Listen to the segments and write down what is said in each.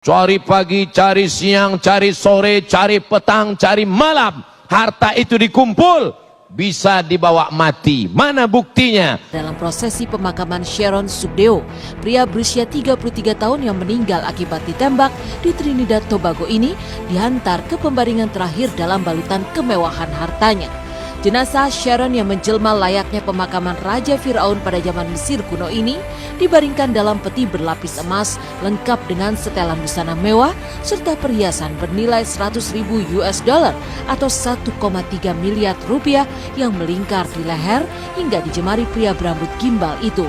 Cari pagi, cari siang, cari sore, cari petang, cari malam. Harta itu dikumpul, bisa dibawa mati. Mana buktinya? Dalam prosesi pemakaman Sharon Sugdeo, pria berusia 33 tahun yang meninggal akibat ditembak di Trinidad Tobago ini dihantar ke pembaringan terakhir dalam balutan kemewahan hartanya. Jenazah Sharon yang menjelma layaknya pemakaman Raja Firaun pada zaman Mesir kuno ini dibaringkan dalam peti berlapis emas lengkap dengan setelan busana mewah serta perhiasan bernilai 100.000 US dollar atau 1,3 miliar rupiah yang melingkar di leher hingga dijemari pria berambut gimbal itu.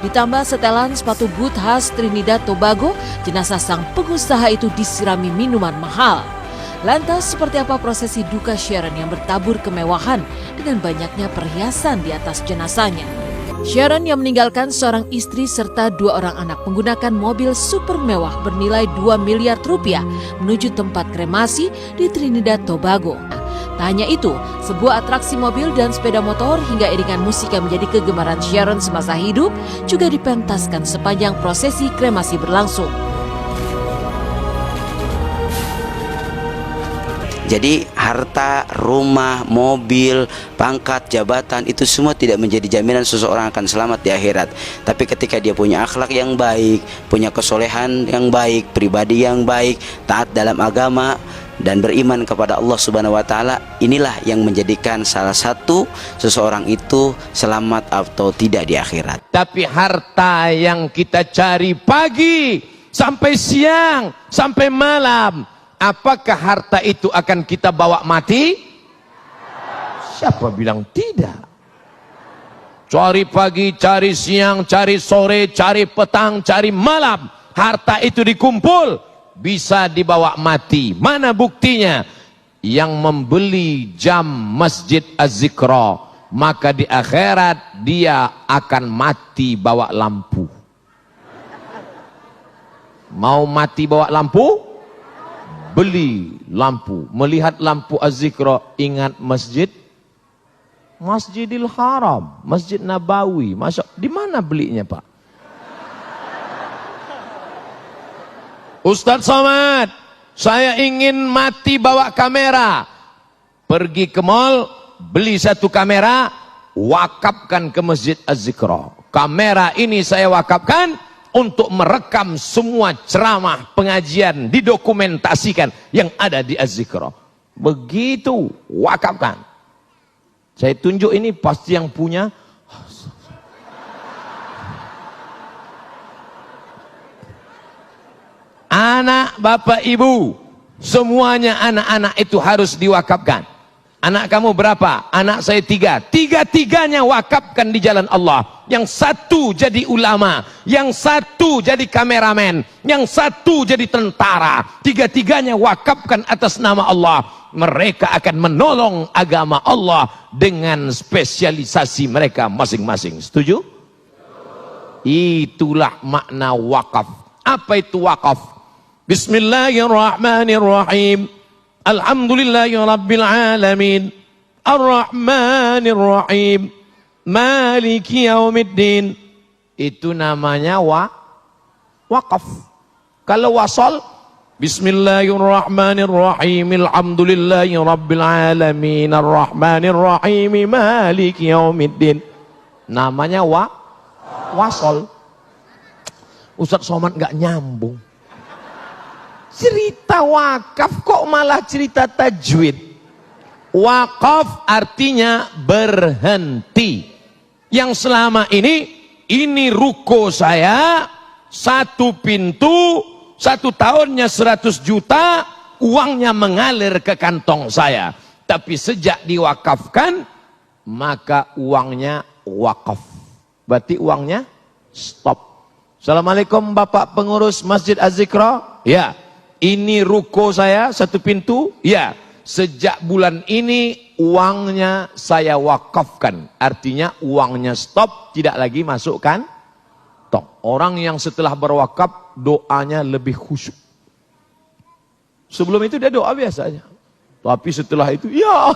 Ditambah setelan sepatu boot khas Trinidad Tobago, jenazah sang pengusaha itu disirami minuman mahal. Lantas seperti apa prosesi duka Sharon yang bertabur kemewahan dengan banyaknya perhiasan di atas jenazahnya? Sharon yang meninggalkan seorang istri serta 2 orang anak menggunakan mobil super mewah bernilai 2 miliar rupiah menuju tempat kremasi di Trinidad Tobago. Tak hanya itu, sebuah atraksi mobil dan sepeda motor hingga iringan musik yang menjadi kegemaran Sharon semasa hidup juga dipentaskan sepanjang prosesi kremasi berlangsung. Jadi harta, rumah, mobil, pangkat, jabatan itu semua tidak menjadi jaminan seseorang akan selamat di akhirat. Tapi ketika dia punya akhlak yang baik, punya kesolehan yang baik, pribadi yang baik, taat dalam agama dan beriman kepada Allah Subhanahu wa taala, inilah yang menjadikan salah satu seseorang itu selamat atau tidak di akhirat. Tapi harta yang kita cari pagi sampai siang sampai malam, apakah harta itu akan kita bawa mati? Siapa bilang tidak? Cari pagi, cari siang, cari sore, cari petang, cari malam. Harta itu dikumpul, bisa dibawa mati. Mana buktinya? Yang membeli jam Masjid Az-Zikra, maka di akhirat dia akan mati bawa lampu. Mau mati bawa lampu? Beli lampu, melihat lampu Az-Zikra, ingat masjid, Masjidil Haram, Masjid Nabawi. Masya, di mana belinya Pak? Ustadz Somad, saya ingin mati bawa kamera. Pergi ke mall, beli satu kamera, wakafkan ke Masjid Az-Zikra. Kamera ini saya wakafkan untuk merekam semua ceramah pengajian, didokumentasikan yang ada di Az-Zikra. Begitu, wakafkan. Saya tunjuk ini pasti yang punya. Anak, bapak, ibu, semuanya anak-anak itu harus diwakafkan. Anak kamu berapa? Anak saya 3. Tiga-tiganya wakafkan di jalan Allah. Yang satu jadi ulama, yang satu jadi kameramen, yang satu jadi tentara. Tiga-tiganya wakafkan atas nama Allah. Mereka akan menolong agama Allah dengan spesialisasi mereka masing-masing. Setuju? Itulah makna wakaf. Apa itu wakaf? Bismillahirrahmanirrahim. Alhamdulillahirabbil alamin. Ar-Rahmanir-Rahim. Maliki yaumiddin. Itu namanya wakaf. Kalau wasal, Bismillahirrahmanirrahim. Alhamdulillahirabbil alamin. Ar-Rahmanir-Rahim. Maliki yaumiddin. Namanya wasal. Ustadz Somad nggak nyambung. Cerita wakaf kok malah cerita tajwid. Wakaf artinya berhenti. Yang selama ini ruko saya, 1 pintu, 1 tahunnya 100 juta, uangnya mengalir ke kantong saya. Tapi sejak diwakafkan, maka uangnya wakaf. Berarti uangnya stop. Assalamualaikum Bapak pengurus Masjid Az-Zikra. Ya. Ini ruko saya 1 pintu, ya. Sejak bulan ini uangnya saya wakafkan. Artinya uangnya stop, tidak lagi masukkan. Orang yang setelah berwakaf doanya lebih khusyuk. Sebelum itu dia doa biasa aja. Tapi setelah itu, ya.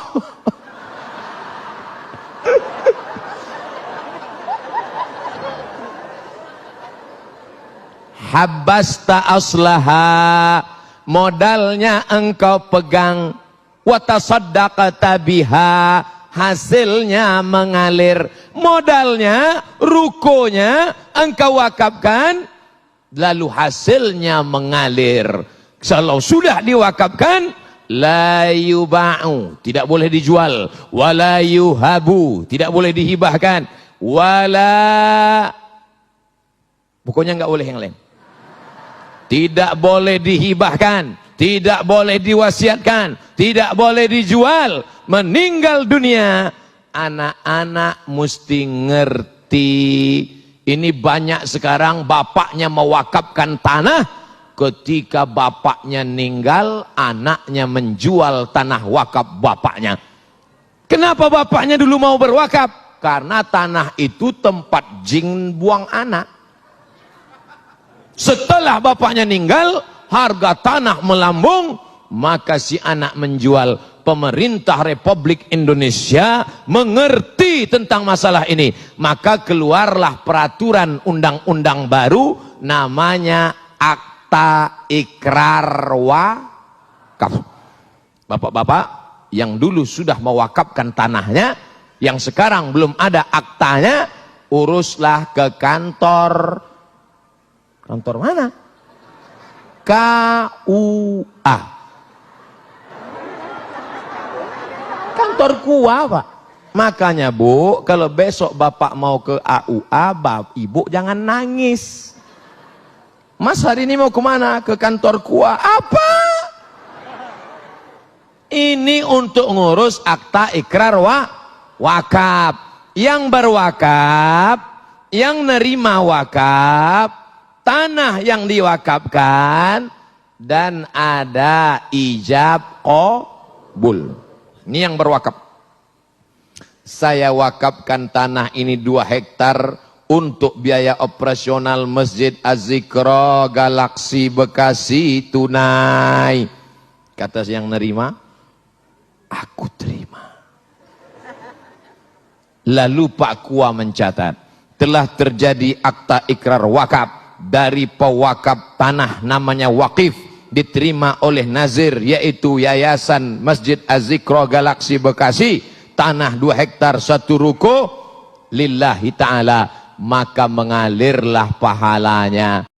habbasta aslaha, modalnya engkau pegang, wa tasaddaqta biha, hasilnya mengalir. Modalnya, rukonya engkau wakafkan, lalu hasilnya mengalir. Kalau sudah diwakafkan, la yuba'u, tidak boleh dijual, wala yuhabu, tidak boleh dihibahkan, wala, pokoknya nggak boleh yang lain. Tidak boleh dihibahkan, tidak boleh diwasiatkan, tidak boleh dijual. Meninggal dunia, anak-anak mesti ngerti. Ini banyak sekarang bapaknya mewakafkan tanah, ketika bapaknya meninggal, anaknya menjual tanah wakaf bapaknya. Kenapa bapaknya dulu mau berwakaf? Karena tanah itu tempat jin buang anak. Setelah bapaknya meninggal, harga tanah melambung, maka si anak menjual. Pemerintah Republik Indonesia mengerti tentang masalah ini, maka keluarlah peraturan undang-undang baru namanya Akta Ikrar Wakaf. Bapak-bapak yang dulu sudah mewakafkan tanahnya, yang sekarang belum ada aktanya, uruslah ke kantor. Kantor mana? KUA. Kantor KUA, Pak. Makanya Bu, kalau besok Bapak mau ke AUA, Ibu jangan nangis. Mas hari ini mau kemana? Ke kantor KUA. Apa? Ini untuk ngurus akta ikrar wakaf. Yang berwakaf, yang nerima wakaf, tanah yang diwakafkan, dan ada ijab qabul. Ini yang berwakaf. Saya wakafkan tanah ini 2 hektar untuk biaya operasional Masjid Az-Zikra Galaksi Bekasi tunai. Kata yang nerima, aku terima. Lalu Pak Kua mencatat, telah terjadi akta ikrar wakaf dari pewakaf tanah namanya Wakif, diterima oleh Nazir, yaitu Yayasan Masjid Az-Zikra Galaksi Bekasi, tanah 2 hektar 1 ruko lillahi ta'ala, maka mengalirlah pahalanya.